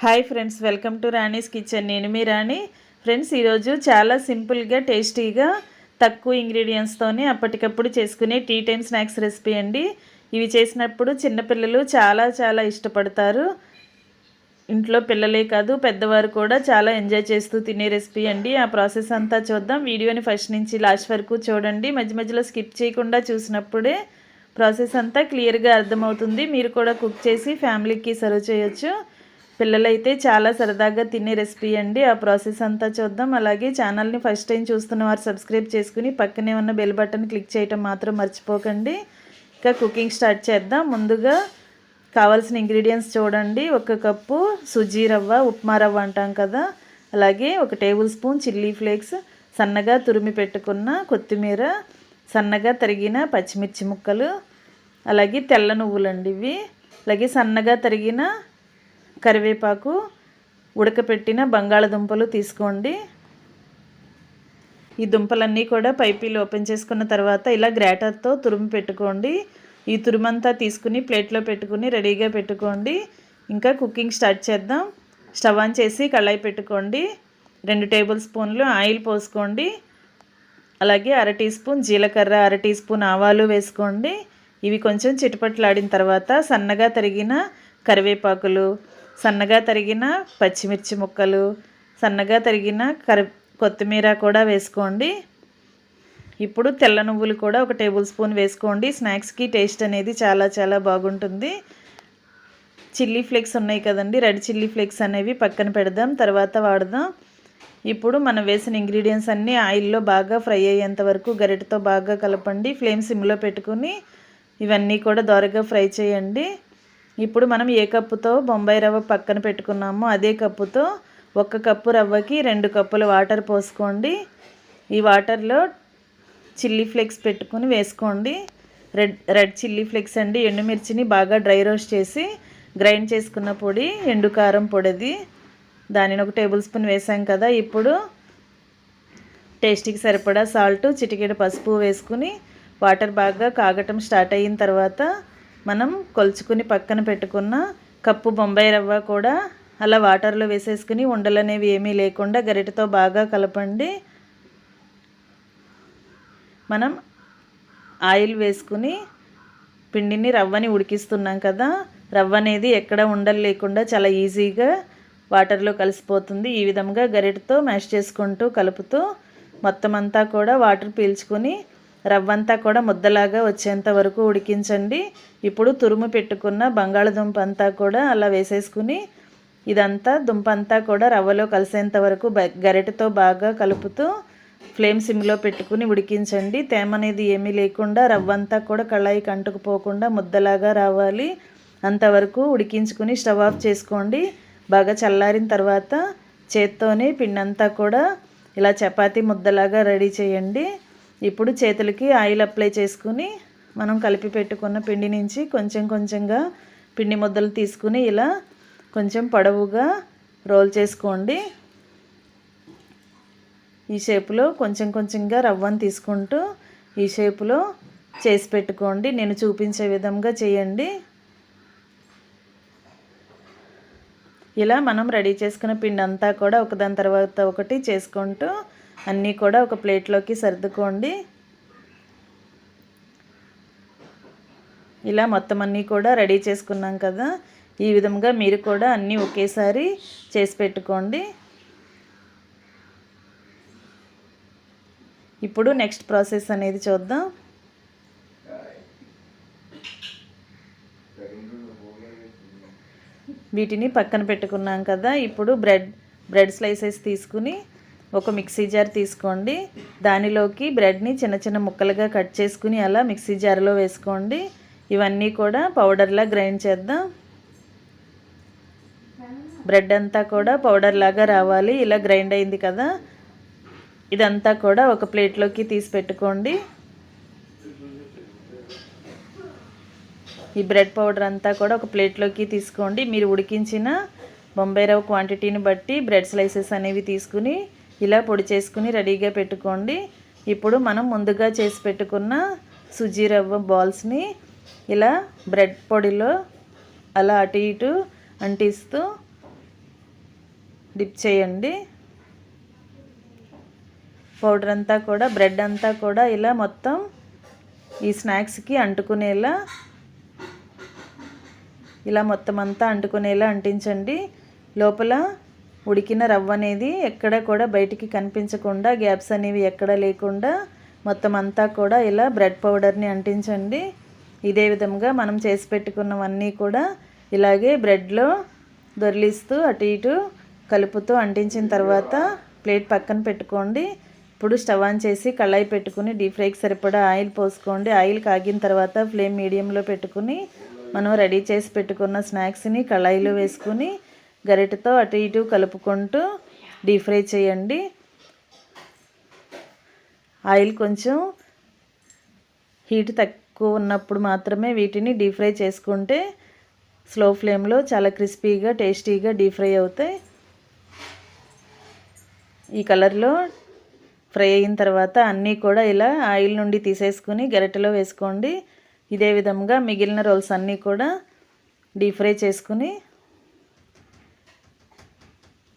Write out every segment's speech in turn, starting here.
Hi friends, welcome to Rani's kitchen. నేను మీ రాణి. Friends, ఈరోజు చాలా సింపుల్గా టేస్టీగా తక్కువ ఇంగ్రీడియంట్స్తోనే అప్పటికప్పుడు చేసుకునే టీ టైమ్ స్నాక్స్ రెసిపీ అండి. ఇవి చేసినప్పుడు చిన్నపిల్లలు చాలా చాలా ఇష్టపడతారు. ఇంట్లో పిల్లలే కాదు, పెద్దవారు కూడా చాలా ఎంజాయ్ చేస్తూ తినే రెసిపీ అండి. ఆ ప్రాసెస్ అంతా చూద్దాం. వీడియోని ఫస్ట్ నుంచి లాస్ట్ వరకు చూడండి. మధ్య మధ్యలో స్కిప్ చేయకుండా చూసినప్పుడే ప్రాసెస్ అంతా క్లియర్గా అర్థమవుతుంది. మీరు కూడా కుక్ చేసి ఫ్యామిలీకి సర్వ్ చేయొచ్చు. పిల్లలైతే చాలా సరదాగా తినే రెసిపీ అండి. ఆ ప్రాసెస్ అంతా చూద్దాం. అలాగే ఛానల్ని ఫస్ట్ టైం చూస్తున్న వారు సబ్స్క్రైబ్ చేసుకుని పక్కనే ఉన్న బెల్ బటన్ క్లిక్ చేయటం మాత్రం మర్చిపోకండి. ఇంకా కుకింగ్ స్టార్ట్ చేద్దాం. ముందుగా కావాల్సిన ఇంగ్రీడియంట్స్ చూడండి. 1 కప్పు సుజీ రవ్వ, ఉప్మా రవ్వ అంటాం కదా, అలాగే 1 టేబుల్ స్పూన్ చిల్లీ ఫ్లేక్స్, సన్నగా తురిమి పెట్టుకున్న కొత్తిమీర, సన్నగా తరిగిన పచ్చిమిర్చి ముక్కలు, అలాగే తెల్ల నువ్వులండి ఇవి, అలాగే సన్నగా తరిగిన కరివేపాకు, ఉడకపెట్టిన బంగాళదుంపలు తీసుకోండి. ఈ దుంపలన్నీ కూడా పైపీలు ఓపెన్ చేసుకున్న తర్వాత ఇలా గ్రేటర్తో తురుము పెట్టుకోండి. ఈ తురుమంతా తీసుకుని ప్లేట్లో పెట్టుకుని రెడీగా పెట్టుకోండి. ఇంకా కుకింగ్ స్టార్ట్ చేద్దాం. స్టవ్ ఆన్ చేసి కళాయి పెట్టుకోండి. 2 టేబుల్ స్పూన్లు ఆయిల్ పోసుకోండి. అలాగే 1/2 టీ స్పూన్ జీలకర్ర, 1/2 టీ స్పూన్ ఆవాలు వేసుకోండి. ఇవి కొంచెం చిటపట్లాడిన తర్వాత సన్నగా తరిగిన కరివేపాకులు, సన్నగా తరిగిన పచ్చిమిర్చి ముక్కలు, సన్నగా తరిగిన కొత్తిమీర కూడా వేసుకోండి. ఇప్పుడు తెల్ల నువ్వులు కూడా 1 టేబుల్ స్పూన్ వేసుకోండి. స్నాక్స్కి టేస్ట్ అనేది చాలా చాలా బాగుంటుంది. చిల్లీ ఫ్లేక్స్ ఉన్నాయి కదండి, రెడ్ చిల్లీ ఫ్లేక్స్ అనేవి పక్కన పెడదాం, తర్వాత వాడదాం. ఇప్పుడు మనం వేసిన ఇంగ్రీడియంట్స్ అన్నీ ఆయిల్లో బాగా ఫ్రై అయ్యేంత వరకు గరిటెతో బాగా కలపండి. ఫ్లేమ్ సిమ్లో పెట్టుకుని ఇవన్నీ కూడా దోరగా ఫ్రై చేయండి. ఇప్పుడు మనం ఏ కప్పుతో బొంబాయి రవ్వ పక్కన పెట్టుకున్నామో అదే కప్పుతో 1 కప్పు రవ్వకి 2 కప్పుల వాటర్ పోసుకోండి. ఈ వాటర్లో చిల్లీ ఫ్లేక్స్ పెట్టుకుని వేసుకోండి. రెడ్ చిల్లీ ఫ్లేక్స్ అండి. ఎండుమిర్చిని బాగా డ్రై రోస్ట్ చేసి గ్రైండ్ చేసుకున్న పొడి, ఎండు కారం పొడిది, దానిని 1 టేబుల్ స్పూన్ వేసాం కదా. ఇప్పుడు టేస్ట్కి సరిపడా సాల్ట్, చిటికెడు పసుపు వేసుకుని వాటర్ బాగా కాగటం స్టార్ట్ అయిన తర్వాత మనం కొలుచుకుని పక్కన పెట్టుకున్న కప్పు బొంబాయి రవ్వ కూడా అలా వాటర్లో వేసేసుకుని ఉండలు అనేవి ఏమీ లేకుండా గరిటెతో బాగా కలపండి. మనం ఆయిల్ వేసుకుని పిండిని రవ్వని ఉడికిస్తున్నాం కదా, రవ్వ అనేది ఎక్కడ ఉండలు లేకుండా చాలా ఈజీగా వాటర్లో కలిసిపోతుంది. ఈ విధంగా గరిటెతో మ్యాష్ చేసుకుంటూ కలుపుతూ మొత్తం అంతా కూడా వాటర్ పీల్చుకొని రవ్వంతా కూడా ముద్దలాగా వచ్చేంత వరకు ఉడికించండి. ఇప్పుడు తురుము పెట్టుకున్న బంగాళదుంప అంతా కూడా అలా వేసేసుకుని ఇదంతా దుంప అంతా కూడా రవ్వలో కలిసేంత వరకు గరిటెతో బాగా కలుపుతూ ఫ్లేమ్ సిమ్లో పెట్టుకుని ఉడికించండి. తేమ అనేది ఏమీ లేకుండా రవ్వంతా కూడా కళాయికి అంటుకుపోకుండా ముద్దలాగా రావాలి. అంతవరకు ఉడికించుకుని స్టవ్ ఆఫ్ చేసుకోండి. బాగా చల్లారిన తర్వాత చేత్తోనే పిండంతా కూడా ఇలా చపాతీ ముద్దలాగా రెడీ చేయండి. ఇప్పుడు చేతులకి ఆయిల్ అప్లై చేసుకుని మనం కలిపి పెట్టుకున్న పిండి నుంచి కొంచెం కొంచెంగా పిండి ముద్దలు తీసుకుని ఇలా కొంచెం పొడవుగా రోల్ చేసుకోండి. ఈ షేపులో కొంచెం కొంచెంగా రవ్వను తీసుకుంటూ ఈ షేపులో చేసి పెట్టుకోండి. నేను చూపించే విధంగా చేయండి. ఇలా మనం రెడీ చేసుకున్న పిండి అంతా కూడా ఒకదాని తర్వాత ఒకటి చేసుకుంటూ అన్నీ కూడా ఒక ప్లేట్లోకి సర్దుకోండి. ఇలా మొత్తం అన్నీ కూడా రెడీ చేసుకున్నాం కదా, ఈ విధంగా మీరు కూడా అన్నీ ఒకేసారి చేసి పెట్టుకోండి. ఇప్పుడు నెక్స్ట్ ప్రాసెస్ అనేది చూద్దాం. వీటిని పక్కన పెట్టుకున్నాం కదా. ఇప్పుడు బ్రెడ్ స్లైసెస్ తీసుకుని ఒక మిక్సీ జార్ తీసుకోండి. దానిలోకి బ్రెడ్ని చిన్న చిన్న ముక్కలుగా కట్ చేసుకుని అలా మిక్సీ జార్లో వేసుకోండి. ఇవన్నీ కూడా పౌడర్లా గ్రైండ్ చేద్దాం. బ్రెడ్ అంతా కూడా పౌడర్ లాగా రావాలి. ఇలా గ్రైండ్ అయింది కదా, ఇదంతా కూడా ఒక ప్లేట్లోకి తీసి పెట్టుకోండి. ఈ బ్రెడ్ పౌడర్ అంతా కూడా ఒక ప్లేట్లోకి తీసుకోండి. మీరు ఉడికించిన బొంబాయి రవ్వ క్వాంటిటీని బట్టి బ్రెడ్ స్లైసెస్ అనేవి తీసుకుని ఇలా పొడి చేసుకుని రెడీగా పెట్టుకోండి. ఇప్పుడు మనం ముందుగా చేసి పెట్టుకున్న సుజీ రవ్వ బాల్స్ని ఇలా బ్రెడ్ పొడిలో అలా అటు ఇటు అంటిస్తూ డిప్ చేయండి. పౌడర్ అంతా కూడా, బ్రెడ్ అంతా కూడా ఇలా మొత్తం ఈ స్నాక్స్కి అంటుకునేలా ఇలా మొత్తం అంతా అంటుకునేలా అంటించండి. లోపల ఉడికిన రవ్వ అనేది ఎక్కడ కూడా బయటికి కనిపించకుండా, గ్యాప్స్ అనేవి ఎక్కడ లేకుండా మొత్తం అంతా కూడా ఇలా బ్రెడ్ పౌడర్ని అంటించండి. ఇదే విధంగా మనం చేసి పెట్టుకున్నవన్నీ కూడా ఇలాగే బ్రెడ్లో దొర్లిస్తూ అటు ఇటు కలుపుతూ అంటించిన తర్వాత ప్లేట్ పక్కన పెట్టుకోండి. ఇప్పుడు స్టవ్ ఆన్ చేసి కళాయి పెట్టుకుని డీప్ ఫ్రైకి సరిపడా ఆయిల్ పోసుకోండి. ఆయిల్ కాగిన తర్వాత ఫ్లేమ్ మీడియంలో పెట్టుకుని మనం రెడీ చేసి పెట్టుకున్న స్నాక్స్ని కళాయిలో వేసుకుని గరిటెతో అటు ఇటు కలుపుకుంటూ డీప్ ఫ్రై చేయండి. ఆయిల్ కొంచెం హీట్ తక్కువ ఉన్నప్పుడు మాత్రమే వీటిని డీప్ ఫ్రై చేసుకుంటే స్లో ఫ్లేమ్లో చాలా క్రిస్పీగా టేస్టీగా డీప్ ఫ్రై అవుతాయి. ఈ కలర్లో ఫ్రై అయిన తర్వాత అన్నీ కూడా ఇలా ఆయిల్ నుండి తీసేసుకుని గరిటెలో వేసుకోండి. ఇదే విధంగా మిగిలిన రోల్స్ అన్నీ కూడా డీప్ ఫ్రై చేసుకుని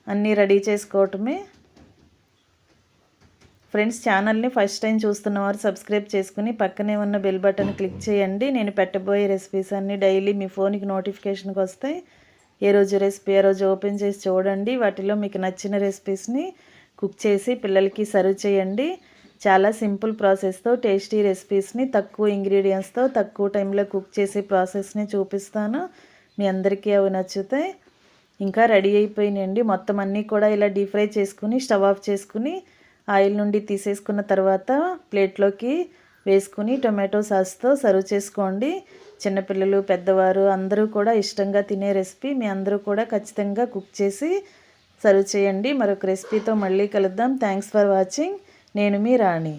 అన్నీ రెడీ చేసుకోవటమే. ఫ్రెండ్స్, ఛానల్ని ఫస్ట్ టైం చూస్తున్నవారు సబ్స్క్రైబ్ చేసుకుని పక్కనే ఉన్న బెల్ బటన్ క్లిక్ చేయండి. నేను పెట్టబోయే రెసిపీస్ అన్నీ డైలీ మీ ఫోన్కి నోటిఫికేషన్కి వస్తాయి. ఏ రోజు రెసిపీ ఆ రోజు ఓపెన్ చేసి చూడండి. వాటిలో మీకు నచ్చిన రెసిపీస్ని కుక్ చేసి పిల్లలకి సర్వ్ చేయండి. చాలా సింపుల్ ప్రాసెస్తో టేస్టీ రెసిపీస్ని తక్కువ ఇంగ్రీడియంట్స్తో తక్కువ టైంలో కుక్ చేసే ప్రాసెస్ని చూపిస్తాను. మీ అందరికీ అవి నచ్చుతాయి. ఇంకా రెడీ అయిపోయినాయండి. మొత్తం అన్నీ కూడా ఇలా డీప్ ఫ్రై చేసుకుని స్టవ్ ఆఫ్ చేసుకుని ఆయిల్ నుండి తీసేసుకున్న తర్వాత ప్లేట్లోకి వేసుకుని టొమాటో సాస్తో సర్వ్ చేసుకోండి. చిన్నపిల్లలు, పెద్దవారు అందరూ కూడా ఇష్టంగా తినే రెసిపీ. మీ అందరూ కూడా ఖచ్చితంగా కుక్ చేసి సర్వ్ చేయండి. మరొక రెసిపీతో మళ్ళీ కలుద్దాం. Thanks for watching. నేను మీ రాణి.